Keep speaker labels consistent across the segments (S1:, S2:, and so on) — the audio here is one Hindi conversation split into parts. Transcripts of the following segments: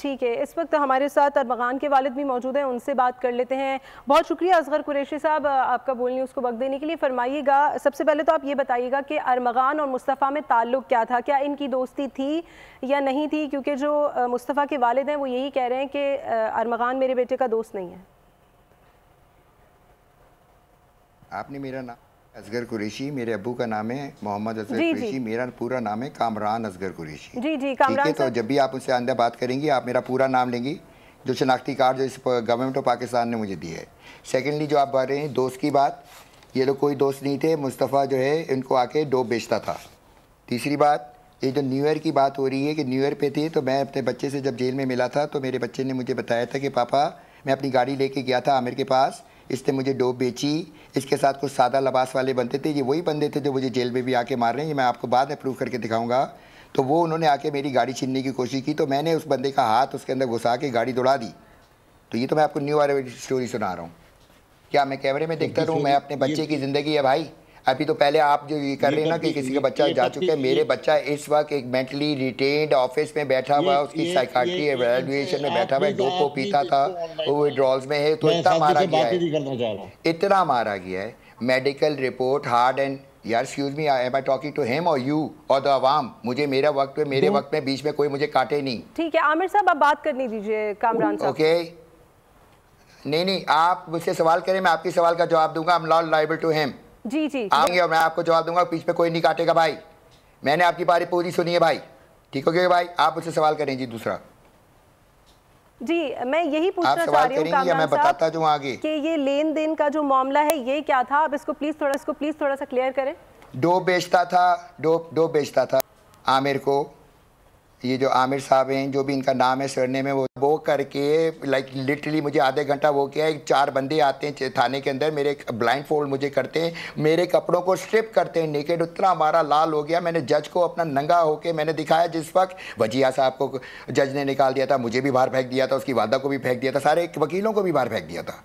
S1: ठीक है, इस वक्त हमारे साथ अरमगान के वालिद भी मौजूद हैं, उनसे बात कर लेते हैं। बहुत शुक्रिया असगर कुरैशी साहब आपका बोलने उसको वक्त देने के लिए। फरमाइएगा, सबसे पहले तो आप ये बताइएगा कि अरमगान और मुस्तफ़ा में ताल्लुक़ क्या था, क्या इनकी दोस्ती थी या नहीं थी? क्योंकि जो मुस्तफ़ा के वालिद हैं वो यही कह रहे हैं कि अरमगान मेरे बेटे का दोस्त नहीं है।
S2: आपने मेरा नाम असगर कुरैशी, मेरे अब्बू का नाम है मोहम्मद असगर कुरैशी, मेरा पूरा नाम है कामरान असगर कुरैशी।
S1: जी जी कामरान,
S2: ठीक है, तो जब भी आप मुझसे आंदा बात करेंगी आप मेरा पूरा नाम लेंगी, जो शनाख्ती कार्ड जो इस गवर्नमेंट ऑफ पाकिस्तान ने मुझे दिया है। सेकेंडली जो आप बात रहे हैं दोस्त की बात, ये लोग कोई दोस्त नहीं थे, मुस्तफ़ा जो है इनको आके डोप बेचता था। तीसरी बात, ये जो न्यू ईयर की बात हो रही है कि न्यू ईयर पे थी, तो मैं अपने बच्चे से जब जेल में मिला था तो मेरे बच्चे ने मुझे बताया था कि पापा मैं अपनी गाड़ी लेके गया था आमिर के पास, इसने मुझे डोप बेची, इसके साथ कुछ सादा लिबास वाले बनते थे, ये वही बंदे थे जो मुझे जेल में भी आके मार रहे हैं, ये मैं आपको बाद में प्रूव करके दिखाऊंगा। तो वो उन्होंने आके मेरी गाड़ी छीनने की कोशिश की, तो मैंने उस बंदे का हाथ उसके अंदर घुसा के गाड़ी दौड़ा दी। तो ये तो मैं आपको न्यू वाली स्टोरी सुना रहा हूँ। क्या मैं कैमरे में देखता रहूँ? मैं अपने बच्चे की ज़िंदगी है भाई। अभी तो पहले आप जो ये कर रहे हैं ना कि किसी का बच्चा जा चुका है, मेरे बच्चा इस वक्त एक मेंटली रिटेन्ड ऑफिस में बैठा हुआ है, उसकी साइकाट्री एवेल्युएशन में बैठा हुआ है, डोप को पीता था, वो विड्रॉल्स में है। तो इतना मारा गया है, इतना मारा गया है। मेडिकल रिपोर्ट हार्ड एंड यार excuse me, am I talking to him और यू और द अवाम? मुझे मेरे वक्त में बीच में कोई मुझे काटे नहीं।
S1: ठीक है आमिर साहब, आप बात करने दीजिए कामरान साहब।
S2: ओके, नहीं आप मुझसे सवाल करें, मैं आपके सवाल का जवाब दूंगा। I am not liable to him.
S1: जी जी
S2: आएंगे और मैं आपको जवाब दूंगा, बीच में कोई नहीं काटेगा भाई। मैंने आपकी बारी पूरी सुनी है भाई, ठीक हो गया भाई? आप मुझसे सवाल करें जी। दूसरा
S1: जी, मैं यही पूछना चाह रही हूँ
S2: कामरान मैं बताता जाऊँ आगे
S1: कि ये लेन देन का जो मामला है ये क्या था? आप इसको प्लीज थोड़ा सा क्लियर करें।
S2: डोप बेचता था, डोप बेचता था आमिर को। ये जो आमिर साहब हैं, जो भी इनका नाम है सरने में, वो करके लाइक लिटरली मुझे आधे घंटा वो किया है। 4 बंदे आते हैं थाने के अंदर, मेरे ब्लाइंड फोल्ड मुझे करते हैं, मेरे कपड़ों को स्ट्रिप करते हैं नेकेड। उतना हमारा लाल हो गया, मैंने जज को अपना नंगा होके मैंने दिखाया। जिस वक्त वजिया साहब को जज ने निकाल दिया था, मुझे भी बाहर फेंक दिया था, उसकी वादा को भी फेंक दिया था, सारे वकीलों को भी बाहर फेंक दिया था।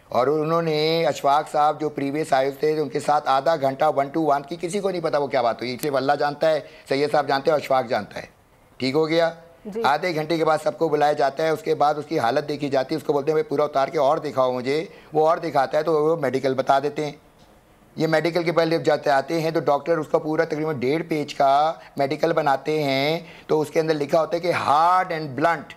S2: और उन्होंने अशफाक साहब जो प्रीवियस आयुक्त थे उनके साथ आधा घंटा 1 to 1 की, किसी को नहीं पता वो क्या बात हुई, सिर्फ अल्लाह जानता है, सैयद साहब जानते हैं, अशफाक जानता है। ठीक हो गया? आधे घंटे के बाद सबको बुलाया जाता है, उसके बाद उसकी हालत देखी जाती है, उसको बोलते हैं भाई पूरा उतार के और दिखाओ मुझे, वो और दिखाता है तो वो मेडिकल बता देते हैं। ये मेडिकल के पहले जाते आते हैं तो डॉक्टर उसका पूरा तकरीबन 1.5 पेज का मेडिकल बनाते हैं, तो उसके अंदर लिखा होता है कि हार्ड एंड ब्लंट